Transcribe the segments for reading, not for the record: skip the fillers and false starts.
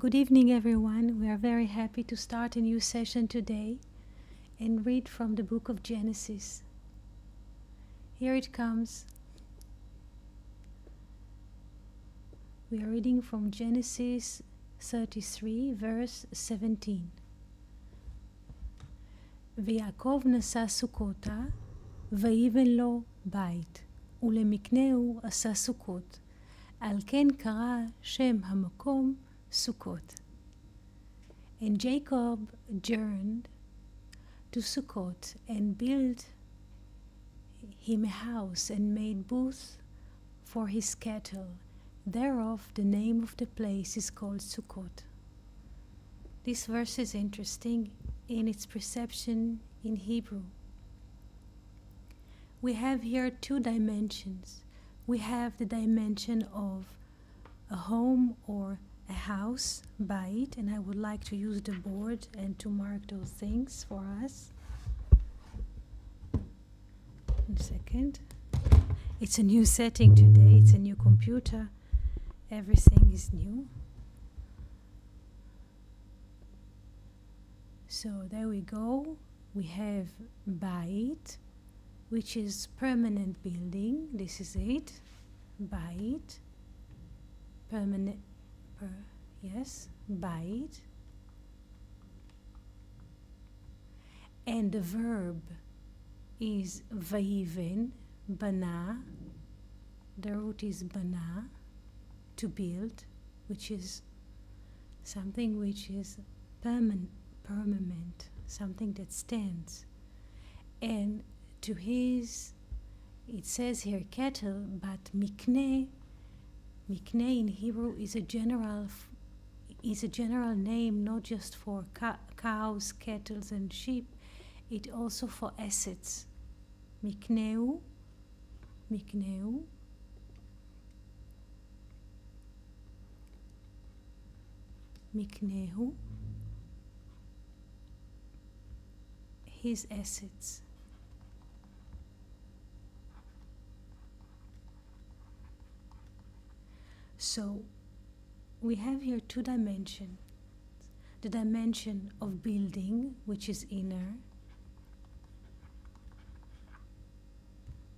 Good evening, everyone. We are very happy to start a new session today and read from the book of Genesis. Here it comes. We are reading from Genesis 33, verse 17. ויעקב נשא סוכותה, ויבן לו בית, ולמקנהו עשה סוכות. על כן קרא שם המקום Sukkot. And Jacob journeyed to Sukkot and built him a house and made booths for his cattle. Thereof the name of the place is called Sukkot. This verse is interesting in its perception in Hebrew. We have here two dimensions. We have the dimension of a home or a house, bait, and I would like to use the board and to mark those things for us. 1 second. It's a new setting today, it's a new computer, everything is new. So there we go. We have bait, which is permanent building. This is it. Bait, permanent. Yes, bait. And the verb is vayiven, bana. The root is bana, to build, which is something which is permanent, something that stands. And to his, it says here cattle, but mikneh in Hebrew is a general name, not just for cows, cattle, and sheep. It also for assets. Mikneu. Miknehu. His assets. So we have here two dimensions. The dimension of building, which is inner.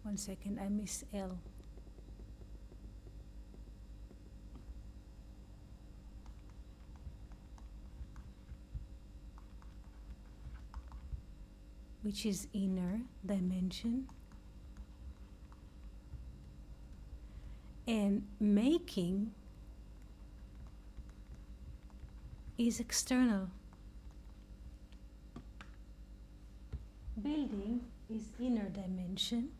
1 second, I miss L. Which is inner dimension. And making is external. Building is inner dimension,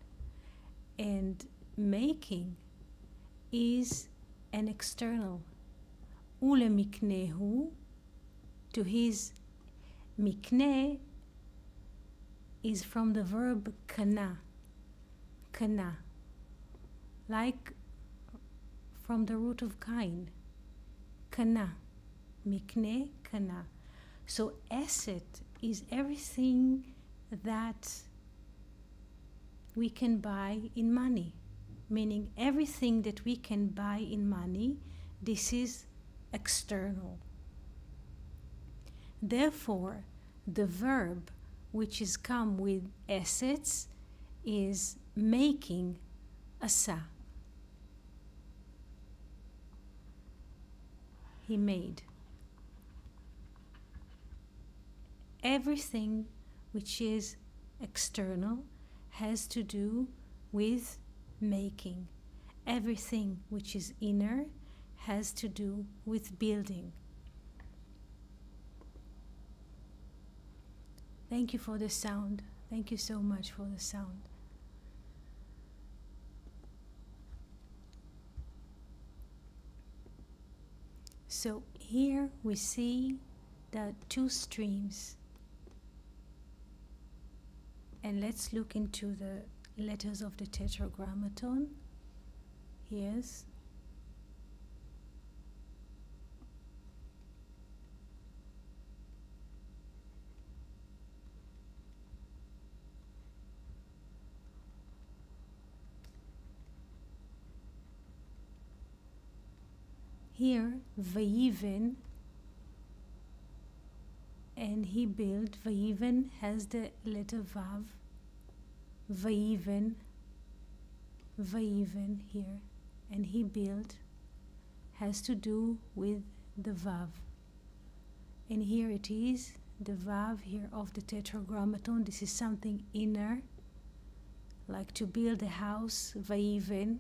and making is an external. Ule miknehu, to his. Mikneh is from the verb kana, like from the root of kain, kana, mikneh, kana. So asset is everything that we can buy in money, meaning everything that we can buy in money, this is external. Therefore, the verb which is come with assets is making, asa. He made. Everything which is external has to do with making. Everything which is inner has to do with building. Thank you for the sound. Thank you so much for the sound. So here we see the two streams. And let's look into the letters of the Tetragrammaton. Yes. Here, vayiven and he built. Vayiven has the letter Vav. Vayiven here. And he built has to do with the Vav. And here it is, the Vav here of the Tetragrammaton. This is something inner, like to build a house, Vayiven.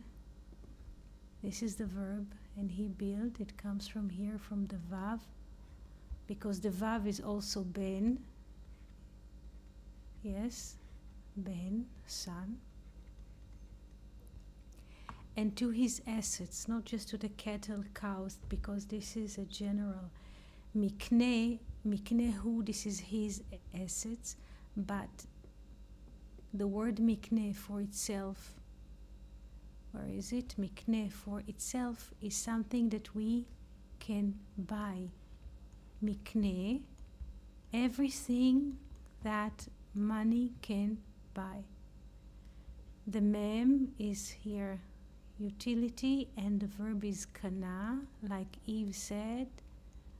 This is the verb, and he built. It comes from here, from the Vav, because the Vav is also Ben. Yes, Ben, son. And to his assets, not just to the cattle, cows, because this is a general. Miknehu, this is his assets, but the word mikne for itself, where is it? Mikne for itself is something that we can buy. Mikne, everything that money can buy. The mem is here, utility, and the verb is kana, like Eve said,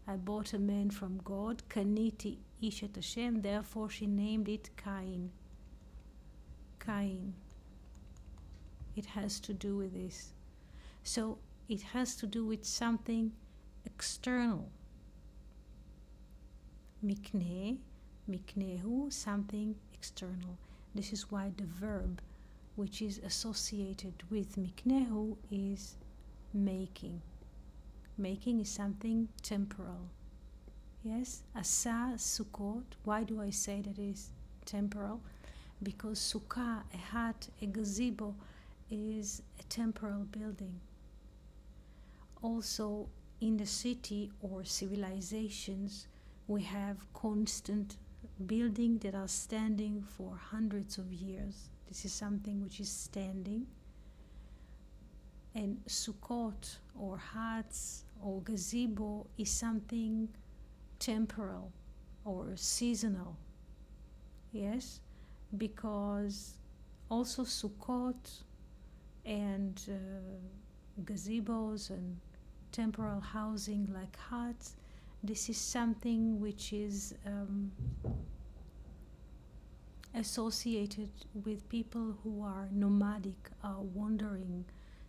I bought a man from God, kaniti ish et Hashem, therefore she named it Cain. Cain. It has to do with this. So it has to do with something external. Mikne, miknehu, something external. This is why the verb which is associated with miknehu is making. Making is something temporal. Yes? Asa Sukkot. Why do I say that it is temporal? Because sukkah, a hut, a gazebo is a temporal building. Also, in the city or civilizations, we have constant buildings that are standing for hundreds of years. This is something which is standing. And sukkot or huts or gazebo is something temporal or seasonal. Yes? Because also sukkot and gazebos and temporal housing like huts, this is something which is associated with people who are nomadic, are wandering.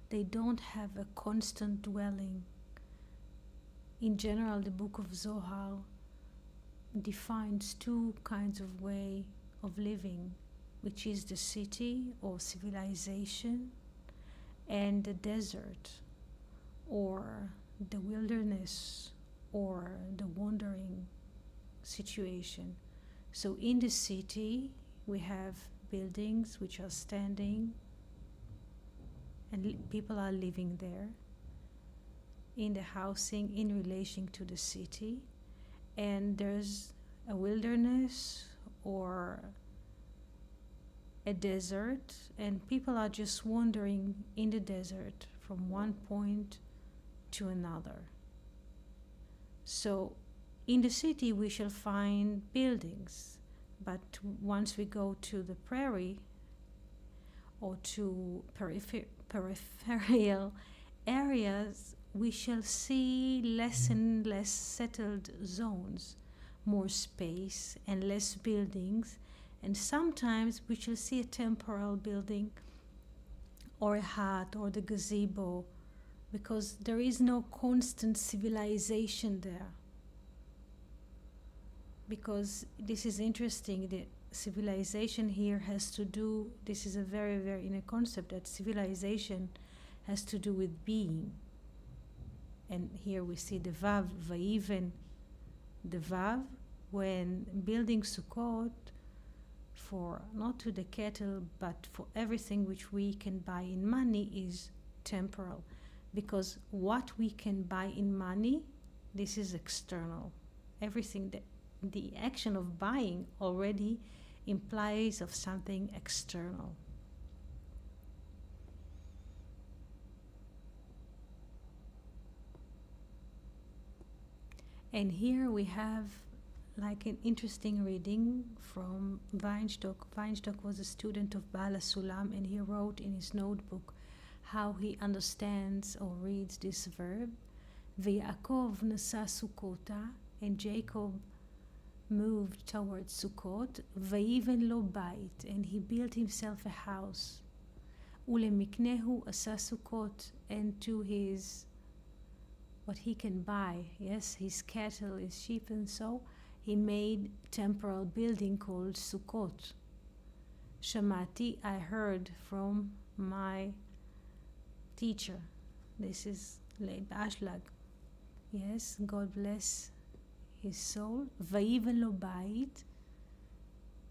They don't have a constant dwelling. In general, the book of Zohar defines two kinds of way of living, which is the city or civilization and the desert or the wilderness or the wandering situation. So in the city, we have buildings which are standing and people are living there in the housing in relation to the city, and there's a wilderness or a desert, and people are just wandering in the desert from one point to another. So in the city we shall find buildings, but once we go to the prairie or to peripheral areas, we shall see less and less settled zones, more space and less buildings, and sometimes we shall see a temporal building or a hut or the gazebo, because there is no constant civilization there. Because this is interesting, the civilization here has to do, this is a very, very in a concept that civilization has to do with being. And here we see the Vav, Vayiven, the Vav, when building Sukkot for, not to the cattle, but for everything which we can buy in money is temporal. Because what we can buy in money, this is external. Everything that the action of buying already implies of something external. And here we have like an interesting reading from Weinstock. Weinstock was a student of Baal HaSulam, and he wrote in his notebook how he understands or reads this verb. V'Yaakov nasa Sukkota, and Jacob moved towards Sukkot, ויבן לו בית, and he built himself a house. ולמקנהו עשה סוכות, and to his, what he can buy, yes, his cattle, his sheep, and so, he made temporal building called Sukkot. Shamati, I heard from my teacher. This is Leib Ashlag. Yes, God bless his soul. ויבן לו בית,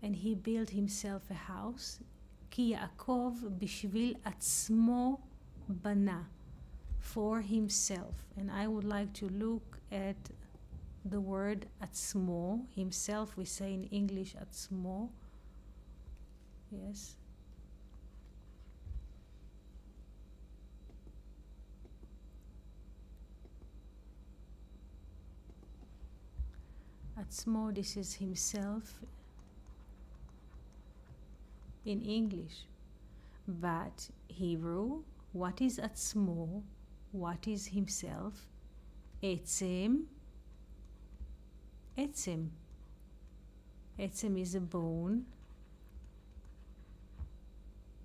and he built himself a house. כי יעקב בשביל עצמו בנה, for himself. And I would like to look at the word עצמו, himself, we say in English עצמו. Yes. עצמו, this is himself in English. But Hebrew, what is עצמו? What is himself? עצם. עצם. עצם is a bone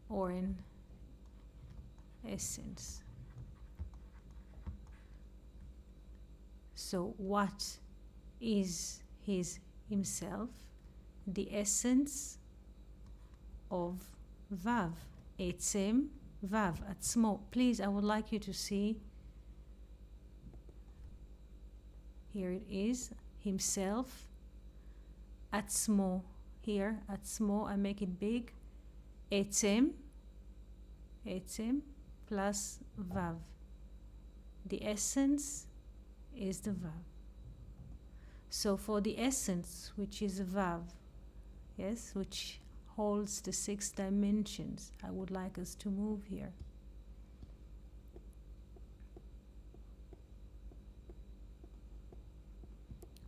or an essence. So what is himself? The essence of Vav. עצם, Vav, עצמו. Please, I would like you to see. Here it is, himself. עצמו. Here, עצמו, I make it big. עצם, עצם plus Vav. The essence is the Vav. So for the essence, which is a Vav, yes, which holds the 6 dimensions, I would like us to move here.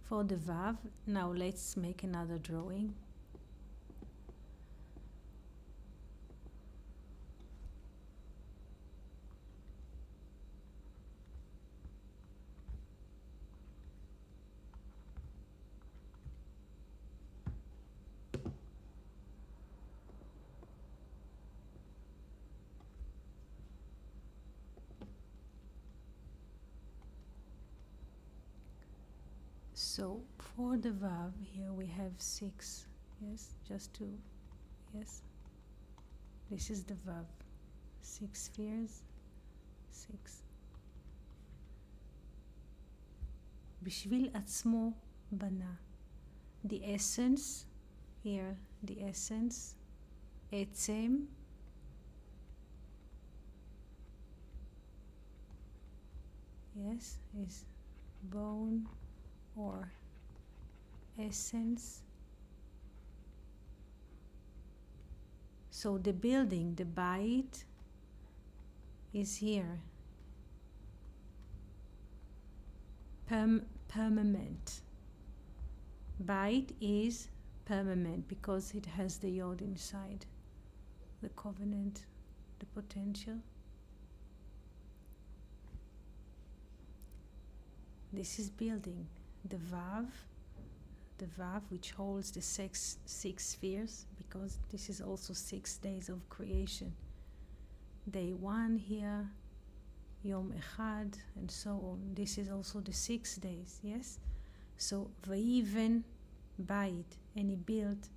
For the Vav, now let's make another drawing. So for the Vav, here we have 6, yes, just to, yes, this is the Vav, 6 spheres, 6. בשביל עצמו בנה. The essence, here, the essence, עצם, yes, is bone or essence. So the building, the bait, is here. Permanent. Bait is permanent because it has the yod inside. The covenant, the potential. This is building. The Vav which holds the six spheres, because this is also 6 days of creation. Day 1 here, Yom Echad, and so on. This is also the 6 days, yes? So, Vayiven Bait, and he built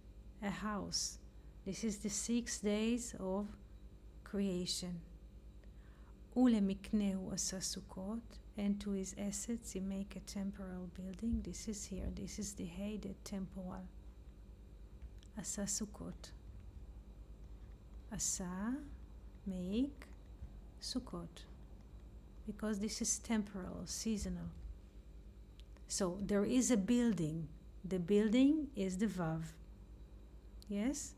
a house. This is the 6 days of creation. Ulemikneu asa Sukkot, and to his assets he make a temporal building. This is here, this is the hay, the temporal. Asa Sukkot. Asa, make, Sukkot. Because this is temporal, seasonal. So there is a building. The building is the Vav. Yes?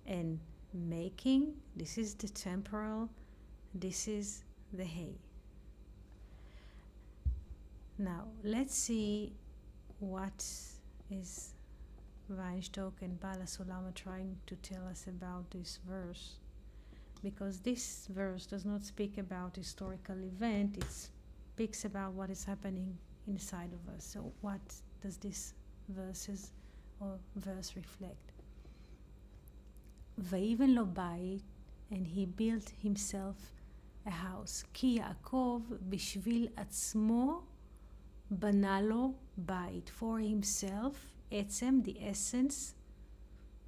And making, this is the temporal, this is the hay. Now, let's see what is Weinstock and Balas Olam are trying to tell us about this verse. Because this verse does not speak about historical event, it speaks about what is happening inside of us. So what does this verses verse reflect. ויבן לו בית, and he built himself a house. כי יעקב בשביל עצמו בנה לו בית. For himself, עצם, the essence.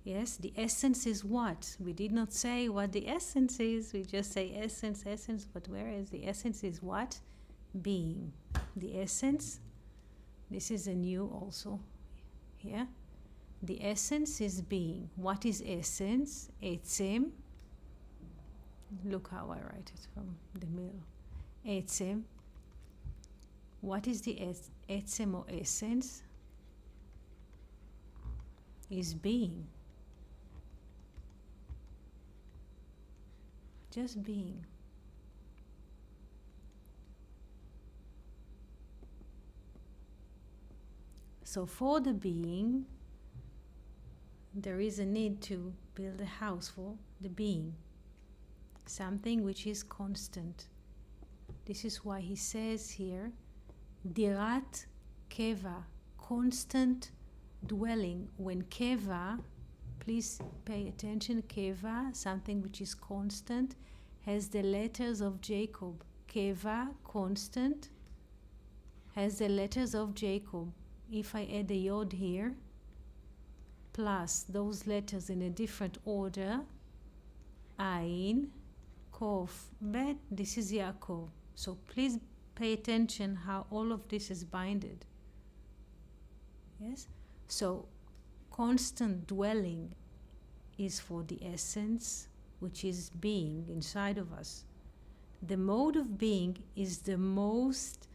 Yes, the essence is what? We did not say what the essence is. We just say essence, essence. But whereas the essence is what? Being. The essence. This is a new also here. The essence is being. What is essence? Etzem. Look how I write it from the middle. Etzem. What is the etzem or essence? Is being. Just being. So for the being, there is a need to build a house for the being. Something which is constant. This is why he says here, Dirat Keva, constant dwelling. When Keva, please pay attention, Keva, something which is constant, has the letters of Jacob. Keva, constant, has the letters of Jacob. If I add a yod here, plus those letters in a different order, Ain, Kof, Bet, this is Yaakov. So please pay attention how all of this is binded. Yes? So constant dwelling is for the essence, which is being inside of us. The mode of being is the most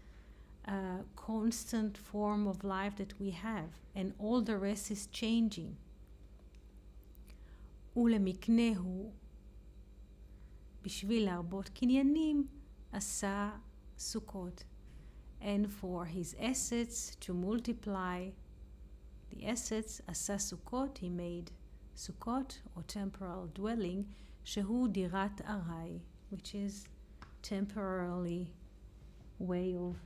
constant form of life that we have, and all the rest is changing. ולמקנהו, בשביל להרבות קניינים, עשה סוכות. And for his assets to multiply the assets, עשה סוכות, he made סוכות, or temporal dwelling, שהוא דירת ארעי, which is temporarily way of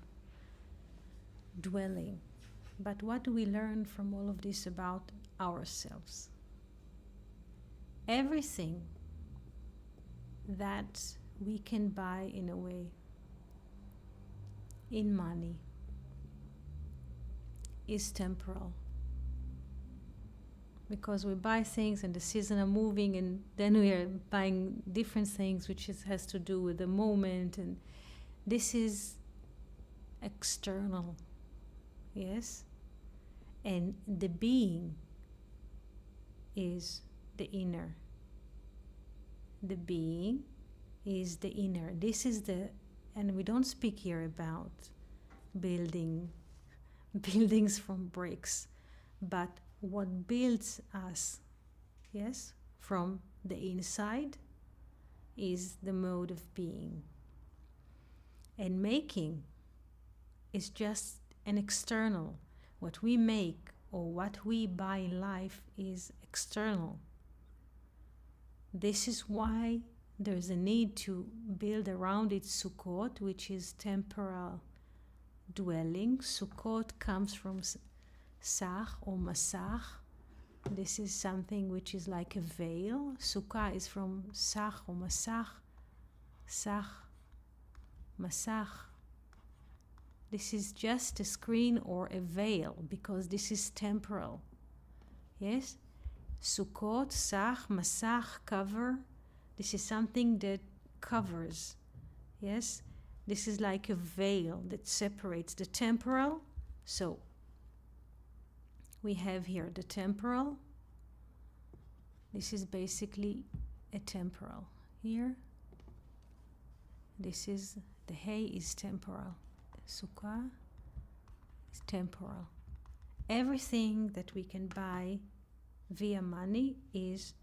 dwelling. But what do we learn from all of this about ourselves? Everything that we can buy in a way, in money, is temporal. Because we buy things and the season are moving, and then we are buying different things which has to do with the moment, and this is external. Yes? And the being is the inner. The being is the inner. This is the, and we don't speak here about buildings from bricks, but what builds us, yes, from the inside is the mode of being. And making is just an external. What we make or what we buy in life is external. This is why there's a need to build around it sukkot, which is temporal dwelling. Sukkot comes from sach or masach. This is something which is like a veil. Sukkah is from sach or masach. Sach, masach. This is just a screen or a veil, because this is temporal. Yes? Sukkot, sach, masach, cover. This is something that covers. Yes? This is like a veil that separates the temporal. So, we have here the temporal. This is basically a temporal. Here, this is, the hay is temporal. Sukkah is temporal. Everything that we can buy via money is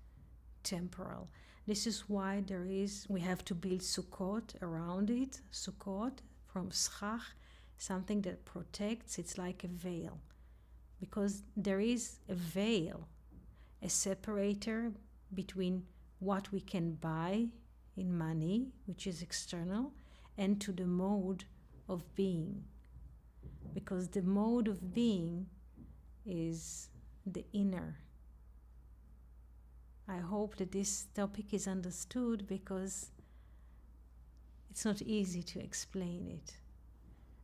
temporal. This is why we have to build sukkot around it. Sukkot from schach, something that protects. It's like a veil, because there is a veil, a separator between what we can buy in money, which is external, and to the mode of being. Because the mode of being is the inner. I hope that this topic is understood, because it's not easy to explain it.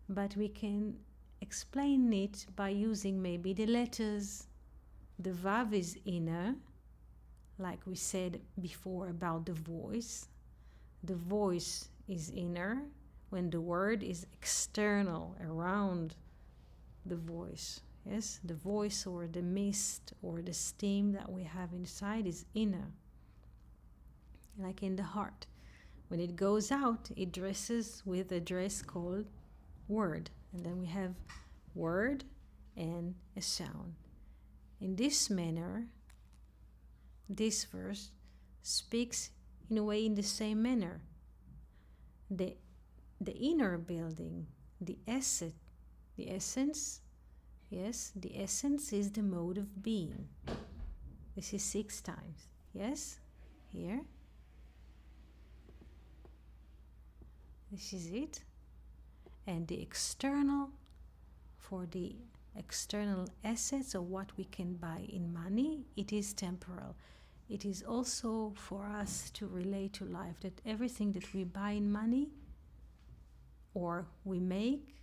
But we can explain it by using maybe the letters. The Vav is inner, like we said before about the voice. The voice is inner when the word is external, around the voice. Yes, the voice or the mist or the steam that we have inside is inner, like in the heart. When it goes out, it dresses with a dress called word. And then we have word and a sound. In this manner, this verse speaks in a way in the same manner. The inner building, the essence, yes, the essence is the mode of being. This is 6 times. Yes, here. This is it. And the external, for the external assets or what we can buy in money, it is temporal. It is also for us to relate to life, that everything that we buy in money or we make,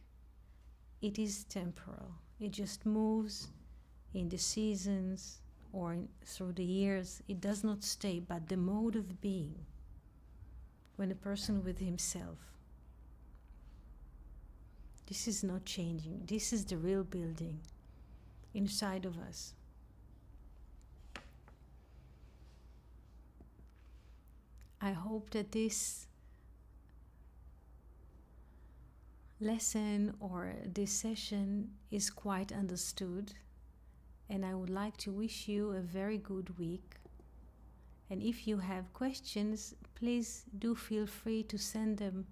it is temporal. It just moves in the seasons or through the years. It does not stay, but the mode of being, when a person with himself, this is not changing. This is the real building inside of us. I hope that this lesson or this session is quite understood, and I would like to wish you a very good week. And if you have questions, please do feel free to send them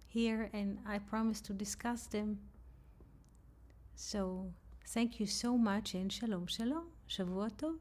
here, and I promise to discuss them. So thank you so much, and shalom shalom, Shavua Tov.